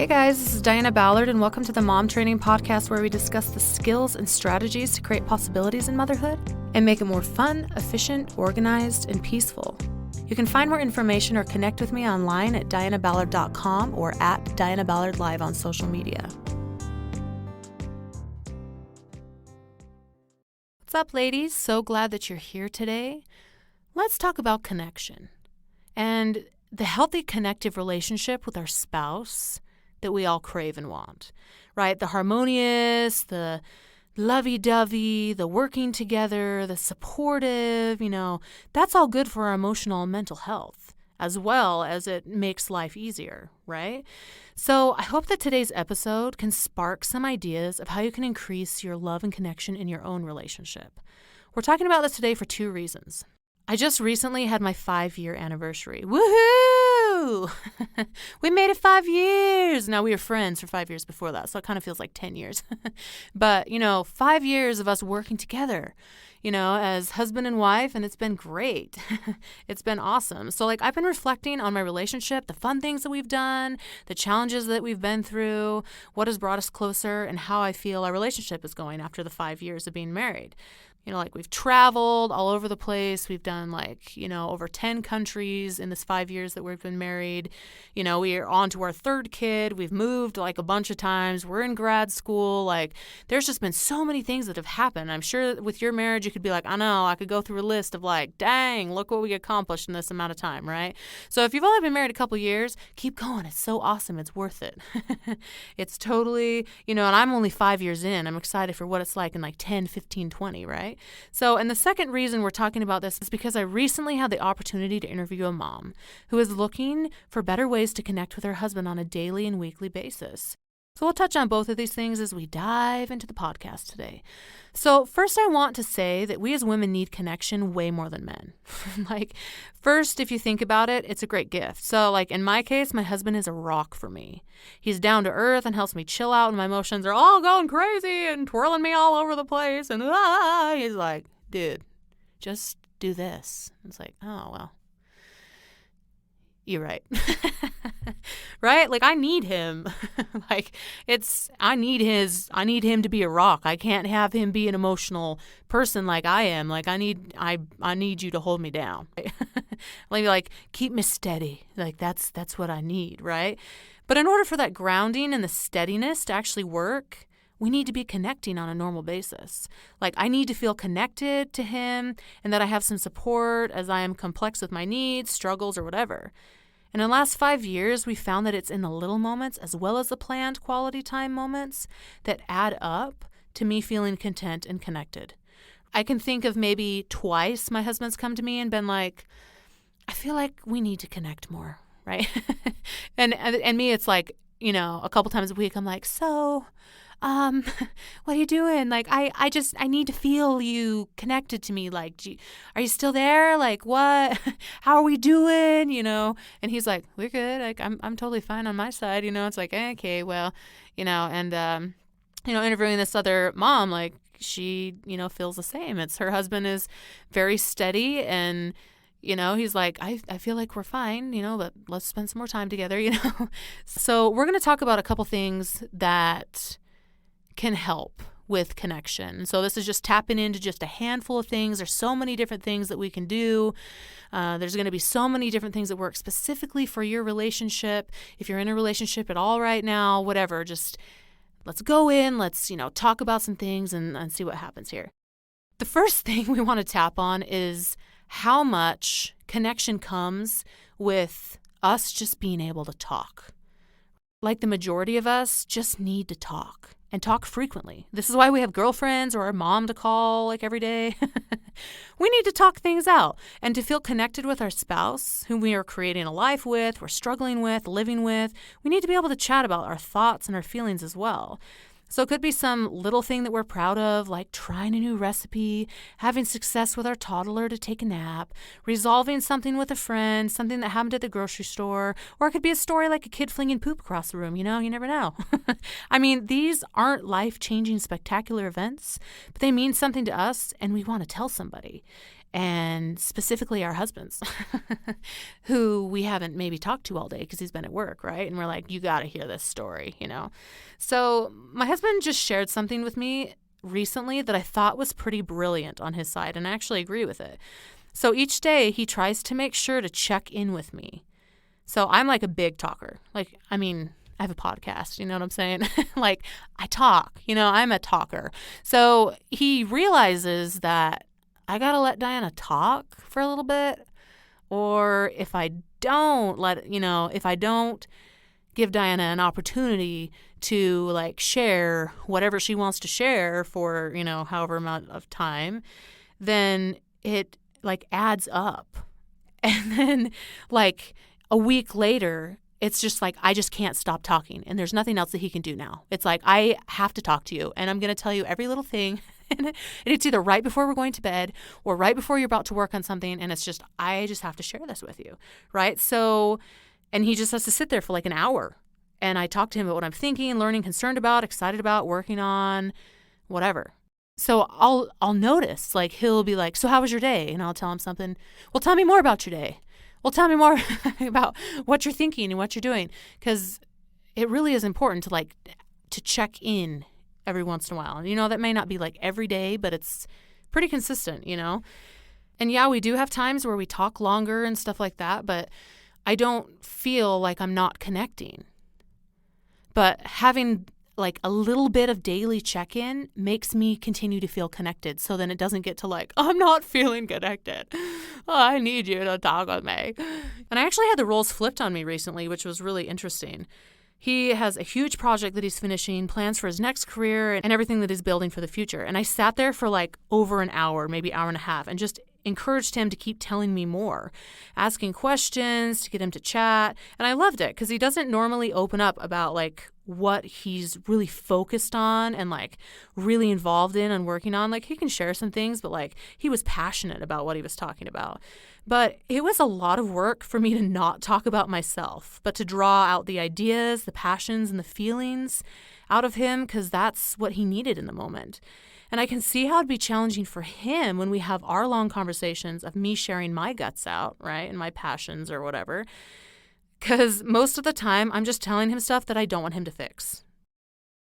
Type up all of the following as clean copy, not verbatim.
Hey guys, this is Diana Ballard, and welcome to the Mom Training Podcast, where we discuss the skills and strategies to create possibilities in motherhood and make it more fun, efficient, organized, and peaceful. You can find more information or connect with me online at dianaballard.com or at Diana Ballard Live on social media. What's up, ladies? So glad that you're here today. Let's talk about connection and the healthy connective relationship with our spouse that we all crave and want, right? The harmonious, the lovey-dovey, the working together, the supportive, that's all good for our emotional and mental health, as well as it makes life easier, right? So I hope that today's episode can spark some ideas of how you can increase your love and connection in your own relationship. We're talking about this today for two reasons. I just recently had my 5-year anniversary. Woohoo! We made it 5 years. Now, we were friends for 5 years before that, so it kind of feels like 10 years. But, 5 years of us working together, as husband and wife, and it's been great. It's been awesome. So, I've been reflecting on my relationship, the fun things that we've done, the challenges that we've been through, what has brought us closer, and how I feel our relationship is going after the 5 years of being married. We've traveled all over the place. We've done over 10 countries in this 5 years that we've been married. We are on to our third kid. We've moved a bunch of times. We're in grad school. There's just been so many things that have happened. I'm sure with your marriage, you could be I know, I could go through a list of dang, look what we accomplished in this amount of time, right? So if you've only been married a couple years, keep going. It's so awesome. It's worth it. It's totally, and I'm only 5 years in. I'm excited for what it's like in 10, 15, 20, right? So, and the second reason we're talking about this is because I recently had the opportunity to interview a mom who is looking for better ways to connect with her husband on a daily and weekly basis. So we'll touch on both of these things as we dive into the podcast today. So first, I want to say that we as women need connection way more than men. First, if you think about it, it's a great gift. So in my case, my husband is a rock for me. He's down to earth and helps me chill out when my emotions are all going crazy and twirling me all over the place. And he's like, dude, just do this. It's oh, well. You're right. Right? I need him. I need him to be a rock. I can't have him be an emotional person like I am. I need you to hold me down. Keep me steady. That's what I need, right? But in order for that grounding and the steadiness to actually work, we need to be connecting on a normal basis. I need to feel connected to him and that I have some support as I am complex with my needs, struggles, or whatever. And in the last 5 years, we found that it's in the little moments as well as the planned quality time moments that add up to me feeling content and connected. I can think of maybe twice my husband's come to me and been I feel like we need to connect more, right? and me, it's a couple times a week, I'm so... what are you doing? I need to feel you connected to me. Are you still there? What? How are we doing? And he's we're good. I'm totally fine on my side. It's okay, well, and, interviewing this other mom, she, feels the same. It's her husband is very steady and, he's I feel like we're fine, but let's spend some more time together, So we're going to talk about a couple things that can help with connection. So this is just tapping into just a handful of things. There's so many different things that we can do. There's going to be so many different things that work specifically for your relationship. If you're in a relationship at all right now, whatever, just let's go in, let's, talk about some things and see what happens here. The first thing we want to tap on is how much connection comes with us just being able to talk. The majority of us just need to talk. And talk frequently. This is why we have girlfriends or a mom to call every day. We need to talk things out and to feel connected with our spouse, whom we are creating a life with, we're struggling with, living with. We need to be able to chat about our thoughts and our feelings as well. So it could be some little thing that we're proud of, like trying a new recipe, having success with our toddler to take a nap, resolving something with a friend, something that happened at the grocery store, or it could be a story like a kid flinging poop across the room, you never know. I mean, these aren't life-changing spectacular events, but they mean something to us and we want to tell somebody. and specifically our husbands, who we haven't maybe talked to all day because he's been at work, right? And we're like, you got to hear this story, So my husband just shared something with me recently that I thought was pretty brilliant on his side, and I actually agree with it. So each day he tries to make sure to check in with me. So I'm like a big talker. I have a podcast, you know what I'm saying? I talk, I'm a talker. So he realizes that I got to let Diana talk for a little bit, or if I don't if I don't give Diana an opportunity to share whatever she wants to share for, however amount of time, then it adds up. And then a week later, it's just I just can't stop talking, and there's nothing else that he can do now. It's I have to talk to you, and I'm going to tell you every little thing. And it's either right before we're going to bed or right before you're about to work on something. And it's just, I just have to share this with you. Right. So, and he just has to sit there for an hour. And I talk to him about what I'm thinking, learning, concerned about, excited about, working on, whatever. So I'll notice, he'll be like, so how was your day? And I'll tell him something. Well, tell me more about your day. Well, tell me more about what you're thinking and what you're doing. Because it really is important to check in every once in a while. And, that may not be every day, but it's pretty consistent, And yeah, we do have times where we talk longer and stuff like that, but I don't feel like I'm not connecting. But having a little bit of daily check-in makes me continue to feel connected. So then it doesn't get to I'm not feeling connected. Oh, I need you to talk with me. And I actually had the roles flipped on me recently, which was really interesting. He has a huge project that he's finishing, plans for his next career, and everything that he's building for the future. And I sat there for over an hour, maybe hour and a half, and just encouraged him to keep telling me more, asking questions to get him to chat. And I loved it because he doesn't normally open up about what he's really focused on and really involved in and working on. He can share some things, but he was passionate about what he was talking about. But it was a lot of work for me to not talk about myself, but to draw out the ideas, the passions, and the feelings out of him, because that's what he needed in the moment. And I can see how it'd be challenging for him when we have our long conversations of me sharing my guts out, right, and my passions or whatever, because most of the time I'm just telling him stuff that I don't want him to fix.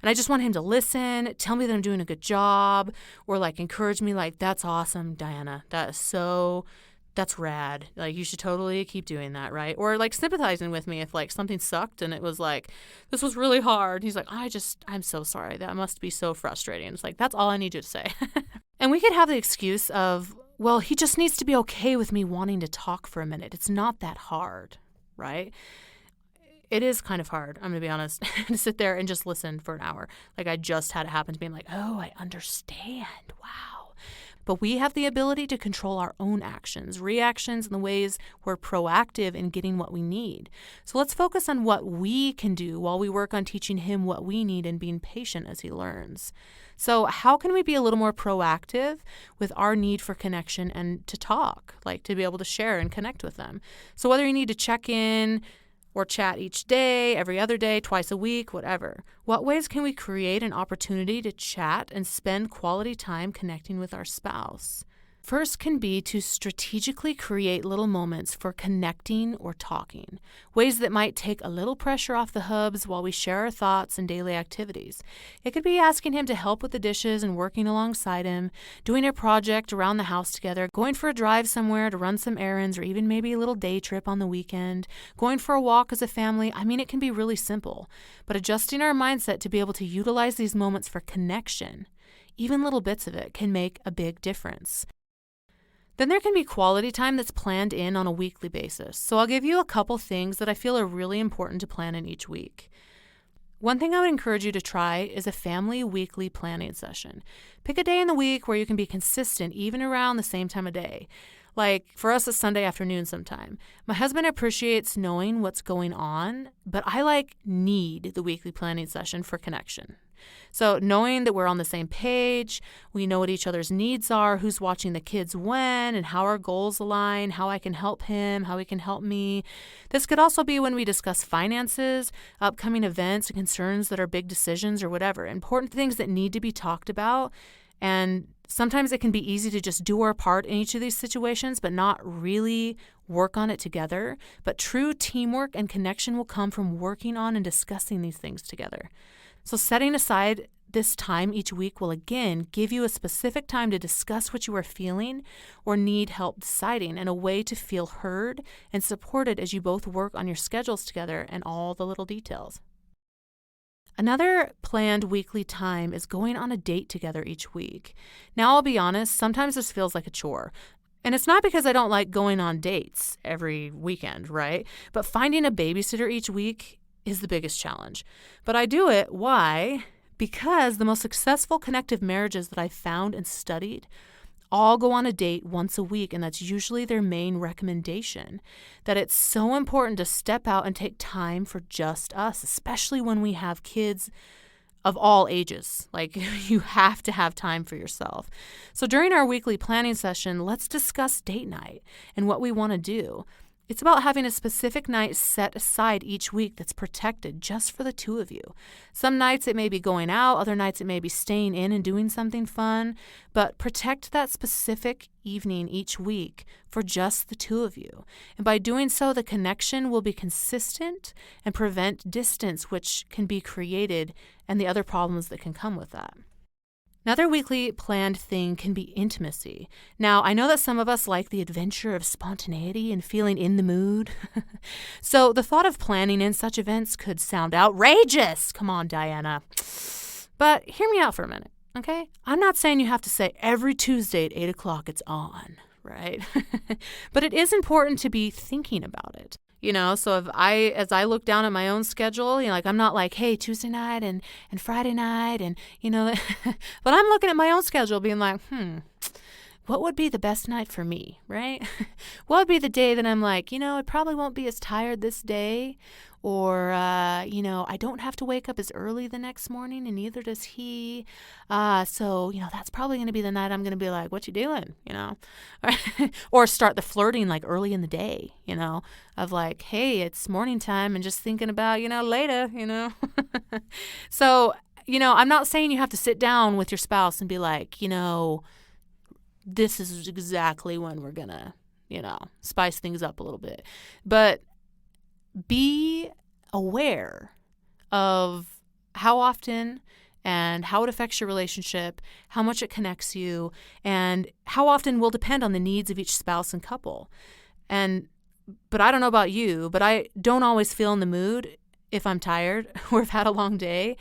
And I just want him to listen, tell me that I'm doing a good job, or encourage me that's awesome, Diana. That's rad. You should totally keep doing that, right? Or sympathizing with me if something sucked and it was this was really hard. He's I'm so sorry. That must be so frustrating. It's that's all I need you to say. And we could have the excuse of, well, he just needs to be okay with me wanting to talk for a minute. It's not that hard, right? It is kind of hard, I'm going to be honest, to sit there and just listen for an hour. I just had it happen to me. I'm oh, I understand. Wow. But we have the ability to control our own actions, reactions, and the ways we're proactive in getting what we need. So let's focus on what we can do while we work on teaching him what we need and being patient as he learns. So how can we be a little more proactive with our need for connection and to talk, to be able to share and connect with them? So whether you need to check in or chat each day, every other day, twice a week, whatever. What ways can we create an opportunity to chat and spend quality time connecting with our spouse? First can be to strategically create little moments for connecting or talking, ways that might take a little pressure off the hubs while we share our thoughts and daily activities. It could be asking him to help with the dishes and working alongside him, doing a project around the house together, going for a drive somewhere to run some errands, or even maybe a little day trip on the weekend, going for a walk as a family. It can be really simple, but adjusting our mindset to be able to utilize these moments for connection, even little bits of it, can make a big difference. Then there can be quality time that's planned in on a weekly basis. So I'll give you a couple things that I feel are really important to plan in each week. One thing I would encourage you to try is a family weekly planning session. Pick a day in the week where you can be consistent even around the same time of day. For us, it's Sunday afternoon sometime. My husband appreciates knowing what's going on, but I need the weekly planning session for connection. So knowing that we're on the same page, we know what each other's needs are, who's watching the kids when, and how our goals align, how I can help him, how he can help me. This could also be when we discuss finances, upcoming events, and concerns that are big decisions or whatever, important things that need to be talked about. And sometimes it can be easy to just do our part in each of these situations, but not really work on it together. But true teamwork and connection will come from working on and discussing these things together. So setting aside this time each week will again give you a specific time to discuss what you are feeling or need help deciding, and a way to feel heard and supported as you both work on your schedules together and all the little details. Another planned weekly time is going on a date together each week. Now, I'll be honest, sometimes this feels like a chore. And it's not because I don't like going on dates every weekend, right? But finding a babysitter each week is the biggest challenge. But I do it. Why? Because the most successful connective marriages that I've found and studied all go on a date once a week, and that's usually their main recommendation. That it's so important to step out and take time for just us, especially when we have kids of all ages. Like, you have to have time for yourself. So during our weekly planning session, let's discuss date night and what we want to do. It's about having a specific night set aside each week that's protected just for the two of you. Some nights it may be going out, other nights it may be staying in and doing something fun, but protect that specific evening each week for just the two of you. And by doing so, the connection will be consistent and prevent distance, which can be created, and the other problems that can come with that. Another weekly planned thing can be intimacy. Now, I know that some of us like the adventure of spontaneity and feeling in the mood. So the thought of planning in such events could sound outrageous. Come on, Diana. But hear me out for a minute, okay? I'm not saying you have to say every Tuesday at 8 o'clock it's on, right? But it is important to be thinking about it. So as I look down at my own schedule, like, I'm not like, hey, Tuesday night and Friday night and, but I'm looking at my own schedule being like, what would be the best night for me, right? What would be the day that I'm like, I probably won't be as tired this day, or, I don't have to wake up as early the next morning, and neither does he. So, that's probably going to be the night I'm going to be like, what you doing, Or start the flirting like early in the day, of like, hey, it's morning time, and just thinking about, later, So, I'm not saying you have to sit down with your spouse and be like, this is exactly when we're going to, spice things up a little bit. But be aware of how often and how it affects your relationship, how much it connects you, and how often will depend on the needs of each spouse and couple. But I don't know about you, but I don't always feel in the mood if I'm tired or have had a long day.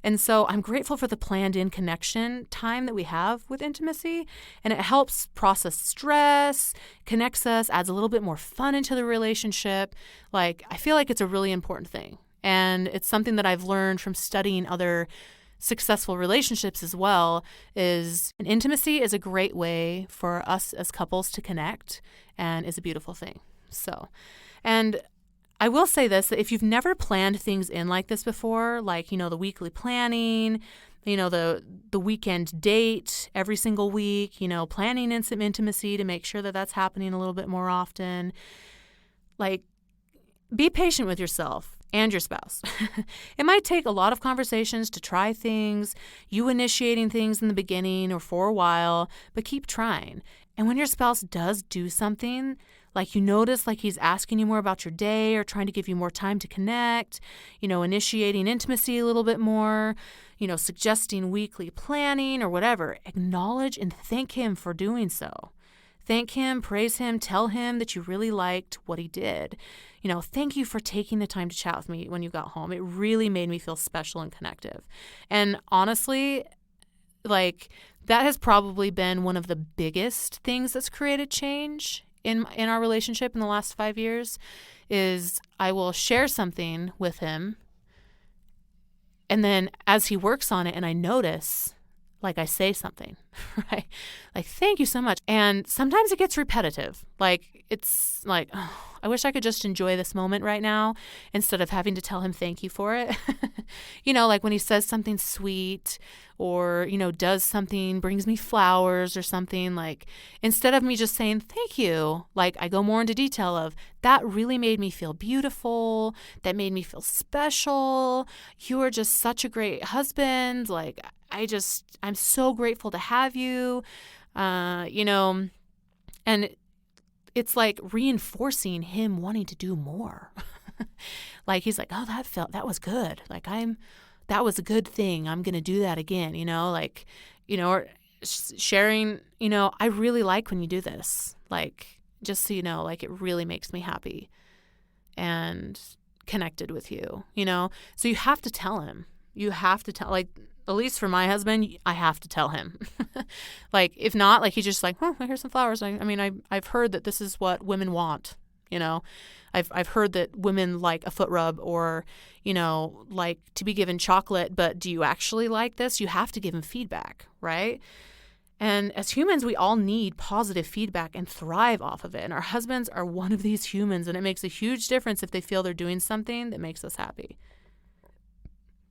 And so I'm grateful for the planned-in connection time that we have with intimacy, and it helps process stress, connects us, adds a little bit more fun into the relationship. Like, I feel like it's a really important thing, and it's something that I've learned from studying other successful relationships as well. Intimacy is a great way for us as couples to connect, and is a beautiful thing. And I will say this, that if you've never planned things in like this before, like, the weekly planning, the weekend date every single week, planning in some intimacy to make sure that that's happening a little bit more often, like, be patient with yourself and your spouse. It might take a lot of conversations to try things, you initiating things in the beginning or for a while, but keep trying. And when your spouse does do something, like, you notice like he's asking you more about your day or trying to give you more time to connect, initiating intimacy a little bit more, suggesting weekly planning or whatever, acknowledge and thank him for doing so. Thank him, praise him, tell him that you really liked what he did. Thank you for taking the time to chat with me when you got home. It really made me feel special and connective. And honestly, like, that has probably been one of the biggest things that's created change in our relationship in the last 5 years. Is I will share something with him, and then as he works on it and I notice, like, I say something, right? Like, thank you so much. And sometimes it gets repetitive. Like, it's like, oh, I wish I could just enjoy this moment right now instead of having to tell him thank you for it. Like when he says something sweet or, does something, brings me flowers or something, like, instead of me just saying thank you, like, I go more into detail of, that really made me feel beautiful. That made me feel special. You are just such a great husband. Like, I'm so grateful to have have you, and it's like reinforcing him wanting to do more. Like he's like, oh, that was good. Like that was a good thing. I'm going to do that again, or sharing, I really like when you do this. Like, just so you know, like it really makes me happy and connected with you, So you have to tell him. You have to tell, like, at least for my husband, I have to tell him. Like, if not, like, he's just like, oh, here's some flowers. I've heard that this is what women want, I've heard that women like a foot rub or, like to be given chocolate, but do you actually like this? You have to give him feedback, right? And as humans, we all need positive feedback and thrive off of it. And our husbands are one of these humans, and it makes a huge difference if they feel they're doing something that makes us happy.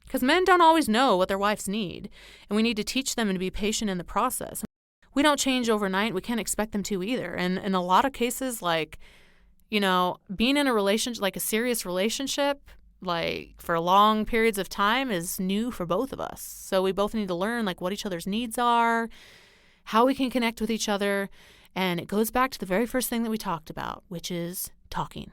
Because men don't always know what their wives need, and we need to teach them and to be patient in the process. We don't change overnight. We can't expect them to either. And in a lot of cases, like, being in a relationship, like a serious relationship, like for long periods of time is new for both of us. So we both need to learn like what each other's needs are, how we can connect with each other. And it goes back to the very first thing that we talked about, which is talking.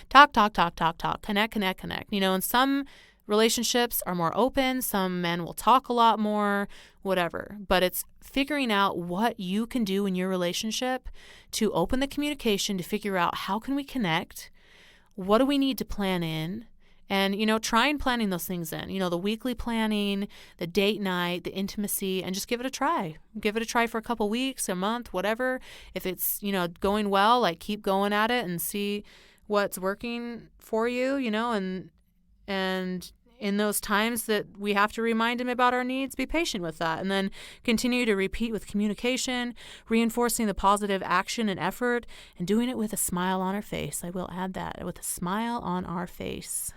Talk, connect. And some relationships are more open. Some men will talk a lot more, whatever. But it's figuring out what you can do in your relationship to open the communication, to figure out how can we connect, what do we need to plan in, and, try and planning those things in, the weekly planning, the date night, the intimacy, and just give it a try. Give it a try for a couple weeks, a month, whatever. If it's, going well, like keep going at it and see what's working for you, and in those times that we have to remind him about our needs, be patient with that, and then continue to repeat with communication, reinforcing the positive action and effort, and doing it with a smile on our face. I will add that, with a smile on our face.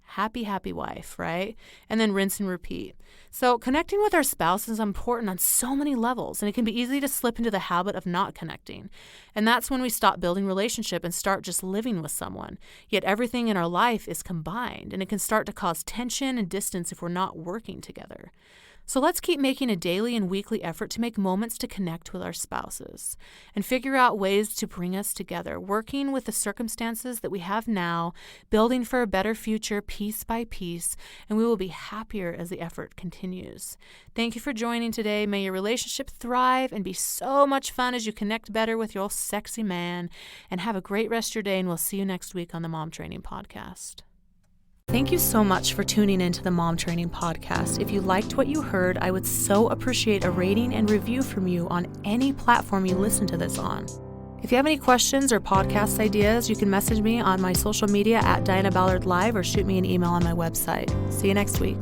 Happy wife, right? And then rinse and repeat. So connecting with our spouse is important on so many levels, and it can be easy to slip into the habit of not connecting. And that's when we stop building relationship and start just living with someone. Yet everything in our life is combined, and it can start to cause tension and distance if we're not working together. So let's keep making a daily and weekly effort to make moments to connect with our spouses and figure out ways to bring us together, working with the circumstances that we have now, building for a better future piece by piece, and we will be happier as the effort continues. Thank you for joining today. May your relationship thrive and be so much fun as you connect better with your sexy man, and have a great rest of your day, and we'll see you next week on the Mom Training Podcast. Thank you so much for tuning into the Mom Training Podcast. If you liked what you heard, I would so appreciate a rating and review from you on any platform you listen to this on. If you have any questions or podcast ideas, you can message me on my social media at Diana Ballard Live or shoot me an email on my website. See you next week.